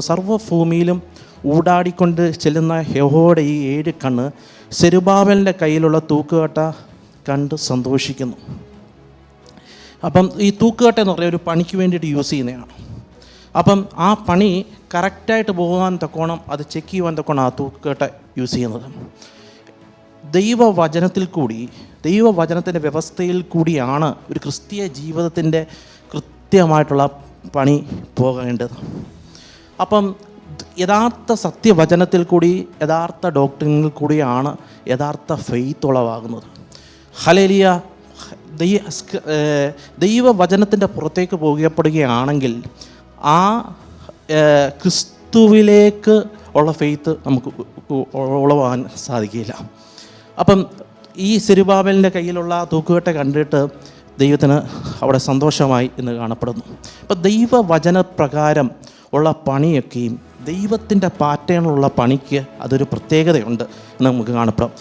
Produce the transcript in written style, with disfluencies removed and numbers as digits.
സർവ്വഭൂമിയിലും ഊടാടിക്കൊണ്ട് ചെല്ലുന്ന യഹോവയുടെ ഈ 7 കണ്ണ് സെരുബാബേലിൻ്റെ കയ്യിലുള്ള തൂക്കുകട്ട കണ്ട് സന്തോഷിക്കുന്നു. അപ്പം ഈ തൂക്കുകട്ട എന്ന് പറയുന്ന ഒരു പണിക്ക് വേണ്ടിയിട്ട് യൂസ് ചെയ്യുന്നതാണ്. അപ്പം ആ പണി കറക്റ്റായിട്ട് പോകാൻ തക്കോണം, അത് ചെക്ക് ചെയ്യുവാൻ തക്കോണം ആ തൂക്കുകട്ട യൂസ് ചെയ്യുന്നത്. ദൈവവചനത്തിൽ കൂടി, ദൈവവചനത്തിൻ്റെ വ്യവസ്ഥയിൽ കൂടിയാണ് ഒരു ക്രിസ്തീയ ജീവിതത്തിൻ്റെ കൃത്യമായിട്ടുള്ള പണി പോകേണ്ടത്. അപ്പം യഥാർത്ഥ സത്യവചനത്തിൽ കൂടി, യഥാർത്ഥ ഡോക്ടറിനിൽ കൂടിയാണ് യഥാർത്ഥ ഫെയ്ത്ത് ഉളവാകുന്നത്. ഹല്ലേലൂയ. ദൈവവചനത്തിൻ്റെ പുറത്തേക്ക് പോകപ്പെടുകയാണെങ്കിൽ ആ ക്രിസ്തുവിലേക്ക് ഉള്ള ഫെയ്ത്ത് നമുക്ക് ഉളവാകാൻ സാധിക്കില്ല. അപ്പം ഈ സെരുബാബേലിൻ്റെ കയ്യിലുള്ള തൂക്കുകട്ട കണ്ടിട്ട് ദൈവത്തിന് അവിടെ സന്തോഷമായി എന്ന് കാണപ്പെടുന്നു. അപ്പം ദൈവവചനപ്രകാരം ഉള്ള പണിയൊക്കെയും ദൈവത്തിൻ്റെ പാറ്റേണിലുള്ള പണിക്ക് അതൊരു പ്രത്യേകതയുണ്ട് എന്ന് നമുക്ക് കാണപ്പെടാം.